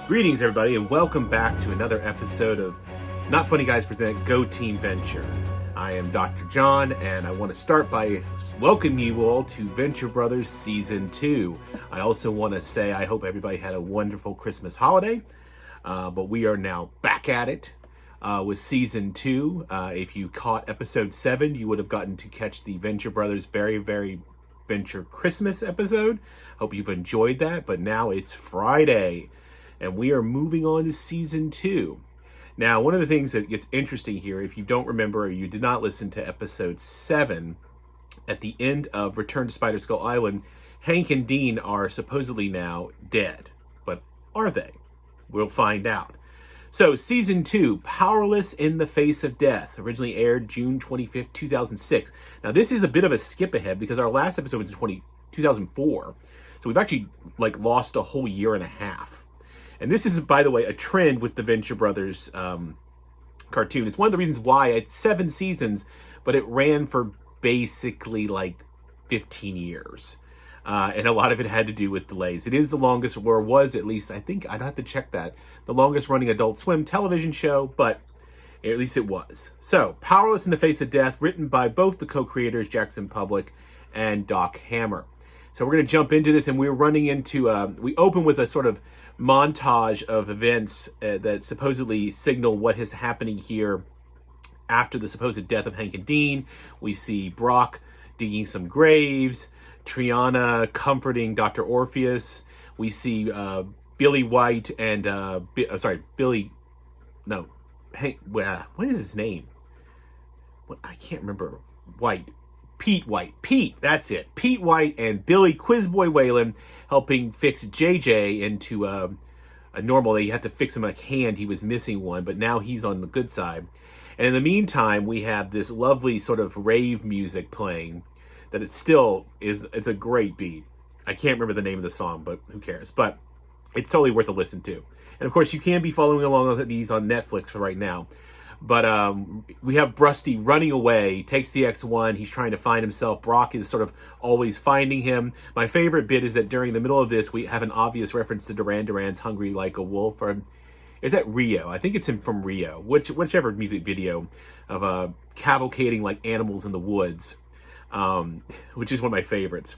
Greetings, everybody, and welcome back to another episode of Not Funny Guys Present Go Team Venture. I am Dr. John, and I want to start by welcoming you all to Venture Brothers Season 2. I also want to say I hope everybody had a wonderful Christmas holiday, but we are now back at it with Season 2. If you caught Episode 7, you would have gotten to catch the Venture Brothers very Venture Christmas episode. Hope you've enjoyed that, but now it's Friday, and we are moving on to Season 2. Now, one of the things that gets interesting here, if you don't remember or you did not listen to Episode 7, at the end of Return to Spider Skull Island, Hank and Dean are supposedly now dead. But are they? We'll find out. So, Season 2, Powerless in the Face of Death, originally aired June 25th, 2006. Now, this is a bit of a skip ahead because our last episode was in 2004. So we've actually, lost a whole year and a half. And this is, by the way, a trend with the Venture Brothers cartoon. It's one of the reasons why it's 7 seasons, but it ran for basically 15 years. And a lot of it had to do with delays. It is the longest, or was at least, I think, I'd have to check that, the longest running Adult Swim television show, but at least it was. So, Powerless in the Face of Death, written by both the co-creators, Jackson Public and Doc Hammer. So we're going to jump into this, and we're running into, we open with a sort of montage of events that supposedly signal what is happening here after the supposed death of Hank and Dean. We see Brock digging some graves, Triana comforting Dr. Orpheus. We see Billy White and Hank. What is his name? I can't remember. Pete White. That's it. Pete White and Billy Quizboy Whalen helping fix JJ into a normal. They had to fix him a hand. He was missing one, but now he's on the good side. And in the meantime, we have this lovely sort of rave music playing that it's a great beat. I can't remember the name of the song, but who cares? But it's totally worth a listen to. And of course, you can be following along with these on Netflix for right now. But we have Rusty running away, takes the X1. He's trying to find himself. Brock is sort of always finding him. My favorite bit is that during the middle of this, we have an obvious reference to Duran Duran's Hungry Like a Wolf. Or is that Rio? I think it's him from Rio. Whichever music video of cavalcading like animals in the woods, which is one of my favorites.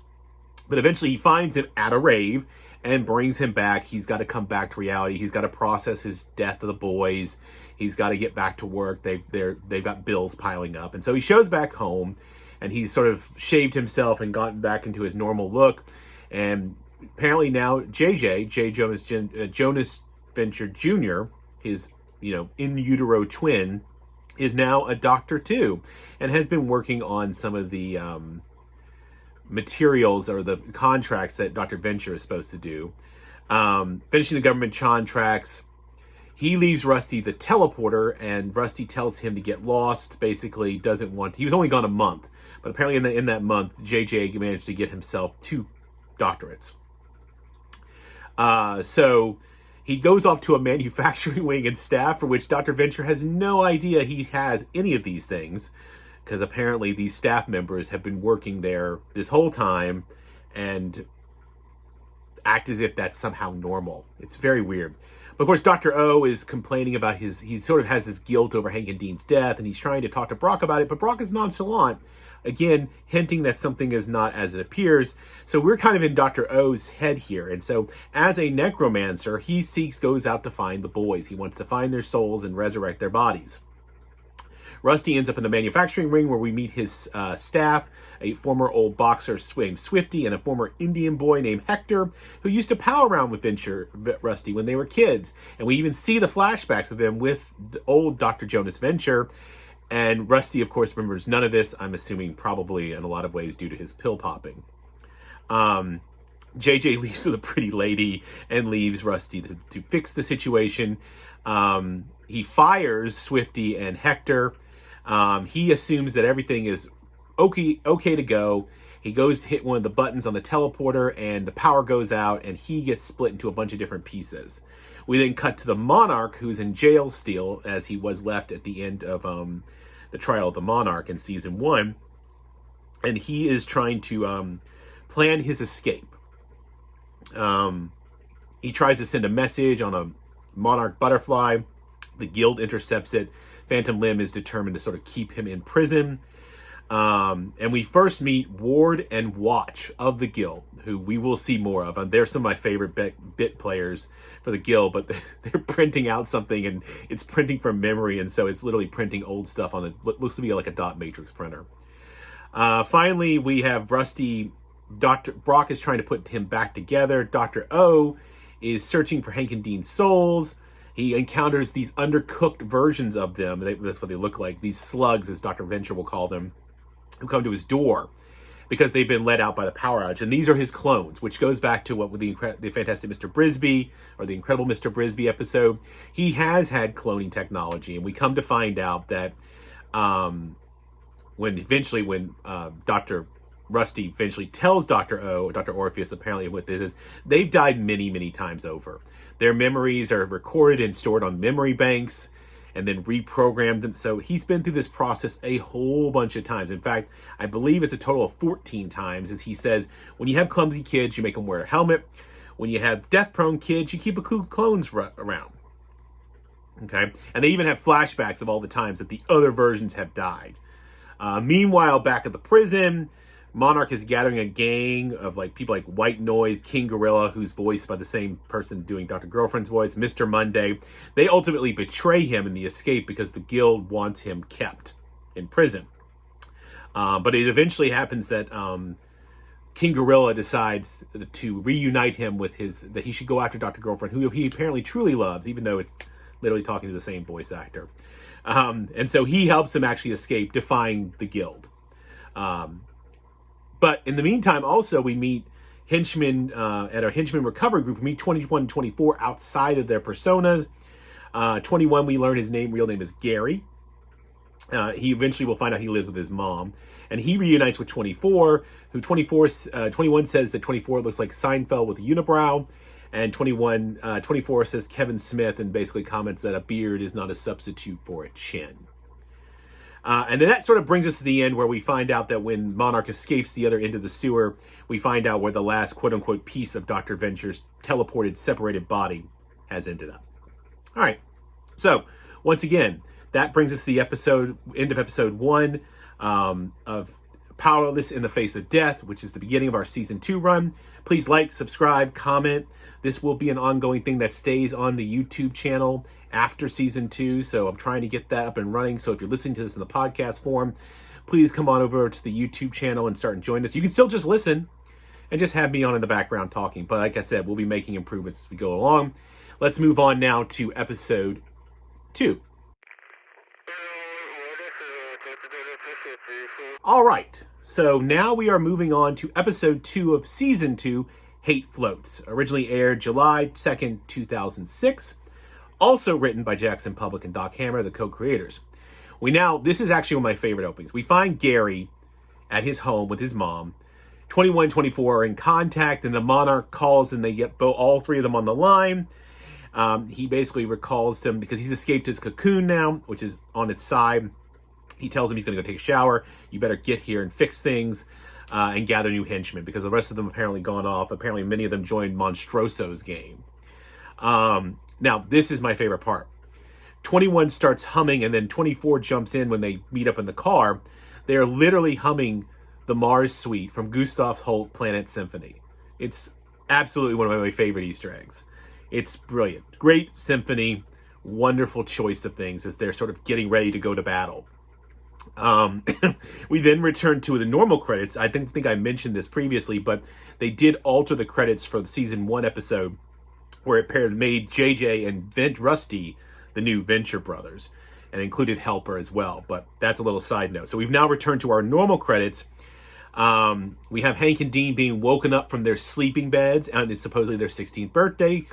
But eventually he finds him at a rave and brings him back. He's got to come back to reality. He's got to process his death of the boys. He's got to get back to work. They've got bills piling up. And so he shows back home, and he's sort of shaved himself and gotten back into his normal look. And apparently now Jonas Venture Jr., his, in utero twin, is now a doctor too, and has been working on some of the materials or the contracts that Dr. Venture is supposed to do. Finishing the government contracts. He leaves Rusty the teleporter, and Rusty tells him to get lost. Basically, he was only gone a month, but apparently in that month, JJ managed to get himself 2 doctorates. So he goes off to a manufacturing wing and staff for which Dr. Venture has no idea he has any of these things, because apparently these staff members have been working there this whole time and act as if that's somehow normal. It's very weird. But of course, Dr. O is complaining about he sort of has this guilt over Hank and Dean's death, and he's trying to talk to Brock about it, but Brock is nonchalant, again, hinting that something is not as it appears. So we're kind of in Dr. O's head here. And so as a necromancer, he goes out to find the boys. He wants to find their souls and resurrect their bodies. Rusty ends up in the manufacturing ring where we meet his staff, a former old boxer named Swifty and a former Indian boy named Hector, who used to pal around with Rusty when they were kids. And we even see the flashbacks of them with old Dr. Jonas Venture. And Rusty, of course, remembers none of this, I'm assuming probably in a lot of ways due to his pill popping. JJ leaves with a pretty lady and leaves Rusty to fix the situation. He fires Swifty and Hector. He assumes that everything is okay to go. He goes to hit one of the buttons on the teleporter, and the power goes out, and he gets split into a bunch of different pieces. We then cut to the Monarch, who's in jail still, as he was left at the end of the trial of the Monarch in season 1. And he is trying to plan his escape. He tries to send a message on a monarch butterfly. The guild intercepts it. Phantom Limb is determined to sort of keep him in prison. And we first meet Ward and Watch of the guild, who we will see more of. And they're some of my favorite bit players for the guild, but they're printing out something, and it's printing from memory, and so it's literally printing old stuff on what looks to be like a dot matrix printer. Finally, we have Rusty. Dr. Brock is trying to put him back together. Dr. O is searching for Hank and Dean's souls. He encounters these undercooked versions of them. That's what they look like. These slugs, as Dr. Venture will call them, who come to his door because they've been let out by the power outage. And these are his clones, which goes back to what with the Fantastic Mr. Brisby, or the Incredible Mr. Brisby episode. He has had cloning technology, and we come to find out that when Dr. Rusty eventually tells Dr. O, Dr. Orpheus, apparently what this is, they've died many, many times over. Their memories are recorded and stored on memory banks and then reprogrammed them. So he's been through this process a whole bunch of times. In fact, I believe it's a total of 14 times, as he says, when you have clumsy kids, you make them wear a helmet. When you have death-prone kids, you keep a crew of clones around. Okay? And they even have flashbacks of all the times that the other versions have died. Meanwhile, back at the prison, Monarch is gathering a gang of people like White Noise, King Gorilla, who's voiced by the same person doing Dr. Girlfriend's voice, Mr. Monday. They ultimately betray him in the escape because the guild wants him kept in prison. But it eventually happens that King Gorilla decides to reunite him with that he should go after Dr. Girlfriend, who he apparently truly loves, even though it's literally talking to the same voice actor. And so he helps them actually escape, defying the guild. But in the meantime, also, we meet henchmen at our henchman recovery group. We meet 21 and 24 outside of their personas. 21, we learn his real name is Gary. He eventually will find out he lives with his mom. And he reunites with 24, who 21 says that 24 looks like Seinfeld with a unibrow. And 24 says Kevin Smith, and basically comments that a beard is not a substitute for a chin. And then that sort of brings us to the end, where we find out that when Monarch escapes the other end of the sewer, we find out where the last quote-unquote piece of Dr. Venture's teleported, separated body has ended up. All right. So, once again, that brings us to the end of episode 1 of Powerless in the Face of Death, which is the beginning of our season 2 run. Please like, subscribe, comment. This will be an ongoing thing that stays on the YouTube channel after season 2, so I'm trying to get that up and running. So if you're listening to this in the podcast form, please come on over to the YouTube channel and start enjoying this. You can still just listen and just have me on in the background talking, but like I said, we'll be making improvements as we go along. Let's move on now to episode 2. All right, so now we are moving on to episode 2 of season 2, Hate Floats. Originally aired July 2nd, 2006. Also written by Jackson Public and Doc Hammer, the co-creators. This is actually one of my favorite openings. We find Gary at his home with his mom. 21 and 24 are in contact, and the Monarch calls, and they get all three of them on the line. He basically recalls them because he's escaped his cocoon now, which is on its side. He tells them he's going to go take a shower. You better get here and fix things and gather new henchmen, because the rest of them apparently gone off. Apparently many of them joined Monstroso's game. Now, this is my favorite part. 21 starts humming, and then 24 jumps in when they meet up in the car. They are literally humming the Mars Suite from Gustav Holst Planet Symphony. It's absolutely one of my favorite Easter eggs. It's brilliant. Great symphony, wonderful choice of things as they're sort of getting ready to go to battle. We then return to the normal credits. I think I mentioned this previously, but they did alter the credits for the season 1 episode, where it made JJ and Rusty the new Venture brothers, and included Helper as well. But that's a little side note. So we've now returned to our normal credits. We have Hank and Dean being woken up from their sleeping beds, and it's supposedly their 16th birthday.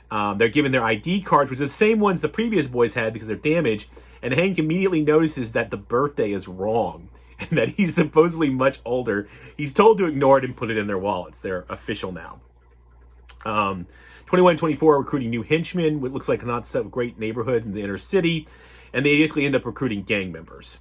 They're given their ID cards, which are the same ones the previous boys had because they're damaged. And Hank immediately notices that the birthday is wrong and that he's supposedly much older. He's told to ignore it and put it in their wallets. They're official now. 21 and 24 are recruiting new henchmen, what looks like a not so great neighborhood in the inner city. And they basically end up recruiting gang members.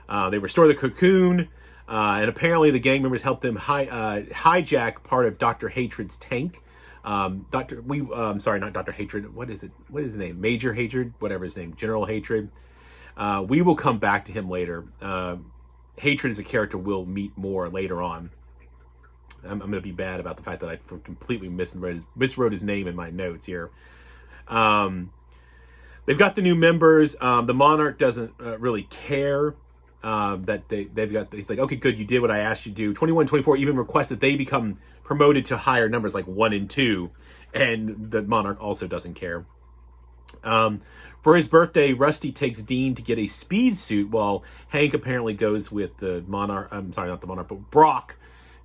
They restore the cocoon. And apparently the gang members helped them hijack part of Dr. Hatred's tank. Sorry, not Dr. Hatred. What is it? What is his name? Major Hatred? Whatever his name. General Hatred. We will come back to him later. Hatred is a character we'll meet more later on. I'm going to be bad about the fact that I completely miswrote his name in my notes here. They've got the new members. The Monarch doesn't really care that they've got. He's like, okay, good, you did what I asked you to do. 21, 24 even requests that they become promoted to higher numbers like 1 and 2, and the Monarch also doesn't care. For his birthday, Rusty takes Dean to get a speed suit, while Hank apparently goes with the Monarch. I'm sorry, not the Monarch, but Brock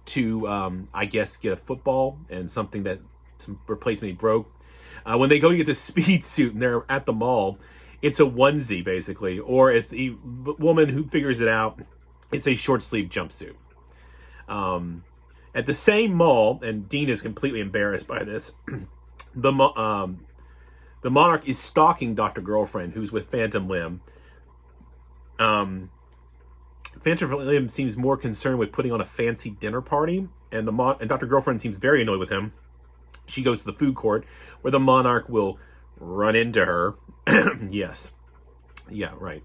to, I guess, get a football and something that some replacement he broke. When they go to get the speed suit and they're at the mall, it's a onesie, basically. Or as the woman who figures it out, it's a short sleeve jumpsuit. At the same mall, and Dean is completely embarrassed by this, the Monarch is stalking Dr. Girlfriend, who's with Phantom Limb. Phantom Limb seems more concerned with putting on a fancy dinner party, and Dr. Girlfriend seems very annoyed with him. She goes to the food court, where the Monarch will run into her. Yes. Yeah, right.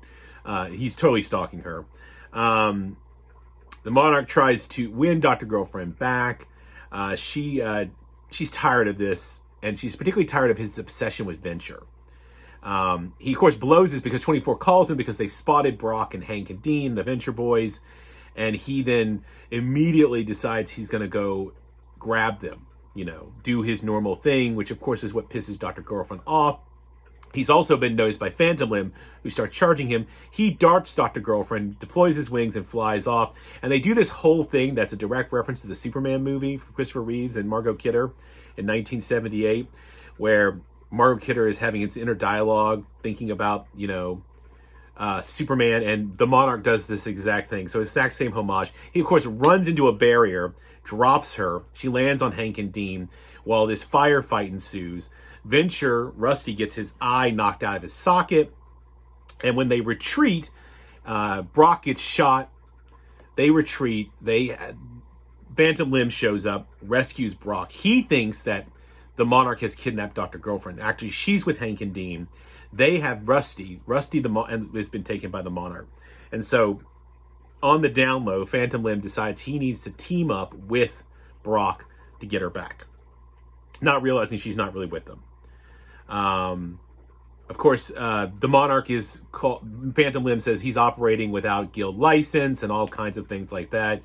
He's totally stalking her. The Monarch tries to win Dr. Girlfriend back. She's tired of this, and she's particularly tired of his obsession with Venture. He, of course, blows this because 24 calls him because they spotted Brock and Hank and Dean, the Venture boys, and he then immediately decides he's going to go grab them, do his normal thing, which, of course, is what pisses Dr. Girlfriend off. He's also been noticed by Phantom Limb, who starts charging him. He darts Dr. Girlfriend, deploys his wings, and flies off. And they do this whole thing that's a direct reference to the Superman movie from Christopher Reeves and Margot Kidder in 1978, where Margot Kidder is having its inner dialogue, thinking about, Superman, and the Monarch does this exact thing. So exact same homage. He, of course, runs into a barrier, drops her. She lands on Hank and Dean while this firefight ensues. Venture, Rusty, gets his eye knocked out of his socket. And when they retreat, Brock gets shot. They retreat. Phantom Limb shows up, rescues Brock. He thinks that the Monarch has kidnapped Dr. Girlfriend. Actually, she's with Hank and Dean. They have Rusty. And has been taken by the Monarch. And so, on the down low, Phantom Limb decides he needs to team up with Brock to get her back, not realizing she's not really with them. Of course, the Monarch is called. Phantom Limb says he's operating without guild license and all kinds of things like that.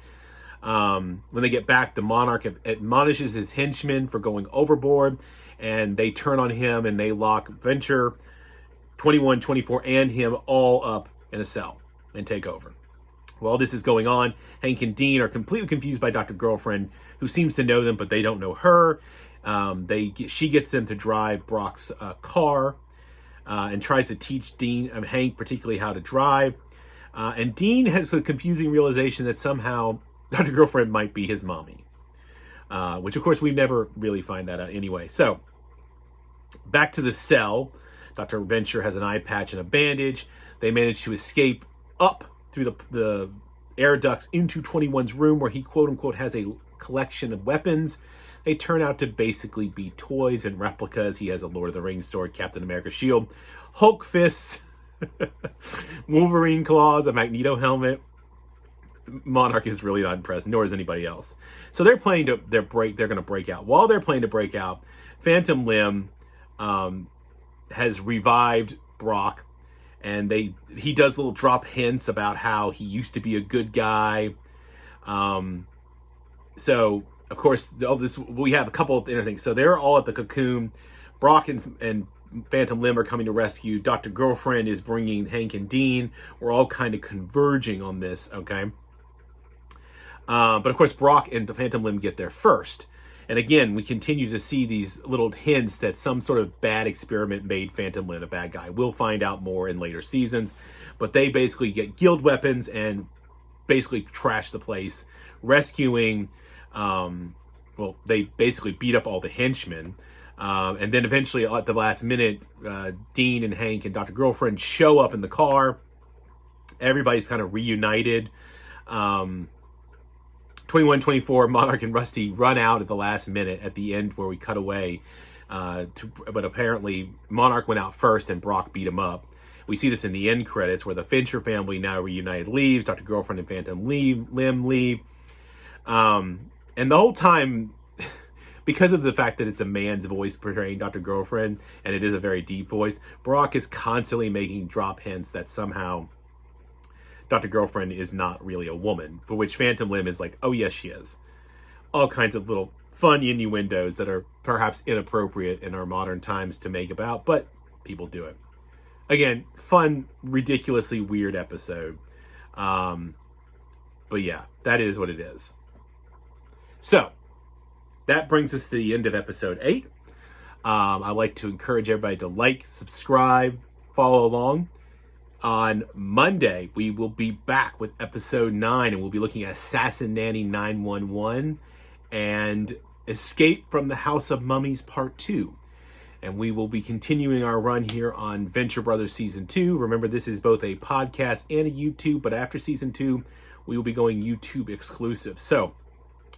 When they get back, the Monarch admonishes his henchmen for going overboard, and they turn on him and they lock Venture, 21, 24, and him all up in a cell and take over. While this is going on, Hank and Dean are completely confused by Dr. Girlfriend, who seems to know them, but they don't know her. She gets them to drive Brock's car and tries to teach Hank particularly how to drive. And Dean has a confusing realization that somehow Dr. Girlfriend might be his mommy, which of course we never really find that out anyway. So back to the cell. Dr. Venture has an eye patch and a bandage. They manage to escape up through the air ducts into 21's room, where he quote unquote has a collection of weapons. They turn out to basically be toys and replicas. He has a Lord of the Rings sword, Captain America shield, Hulk fists, Wolverine claws, a Magneto helmet. Monarch is really not impressed, nor is anybody else. So they're going to break out. While they're playing to break out, Phantom Limb has revived Brock, and he does little drop hints about how he used to be a good guy. So of course, we have a couple of inner things. So they're all at the cocoon. Brock and Phantom Limb are coming to rescue. Dr. Girlfriend is bringing Hank and Dean. We're all kind of converging on this, okay? But of course, Brock and the Phantom Limb get there first. And again, we continue to see these little hints that some sort of bad experiment made Phantom Limb a bad guy. We'll find out more in later seasons. But they basically get guild weapons and basically trash the place, rescuing... they basically beat up all the henchmen. And then eventually at the last minute, Dean and Hank and Dr. Girlfriend show up in the car. Everybody's kind of reunited. 21, 24, Monarch and Rusty run out at the last minute at the end where we cut away. But apparently Monarch went out first and Brock beat him up. We see this in the end credits where the Fincher family, now reunited, leaves. Dr. Girlfriend and Phantom Limb leave. And the whole time, because of the fact that it's a man's voice portraying Dr. Girlfriend, and it is a very deep voice, Brock is constantly making drop hints that somehow Dr. Girlfriend is not really a woman, for which Phantom Limb is like, oh yes, she is. All kinds of little fun innuendos that are perhaps inappropriate in our modern times to make about, but people do it. Again, fun, ridiculously weird episode. But yeah, that is what it is. So, that brings us to the end of episode 8. I'd like to encourage everybody to like, subscribe, follow along. On Monday, we will be back with episode 9, and we'll be looking at Assassin Nanny 911 and Escape from the House of Mummies Part 2. And we will be continuing our run here on Venture Brothers Season 2. Remember, this is both a podcast and a YouTube, but after Season 2, we will be going YouTube exclusive. So,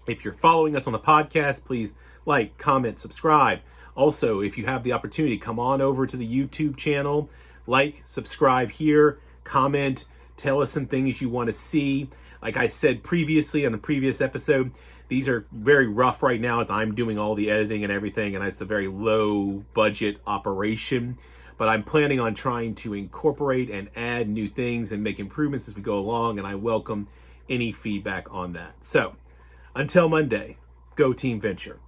if you're following us on the podcast, please like, comment, subscribe. Also, if you have the opportunity, come on over to the YouTube channel. Like, subscribe here, comment, tell us some things you want to see. Like I said previously on the previous episode, these are very rough right now as I'm doing all the editing and everything, and it's a very low budget operation. But I'm planning on trying to incorporate and add new things and make improvements as we go along, and I welcome any feedback on that. So, until Monday, go Team Venture.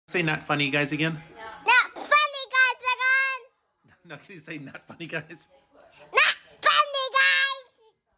Say not funny guys again. Not funny guys again. No, can you say not funny guys?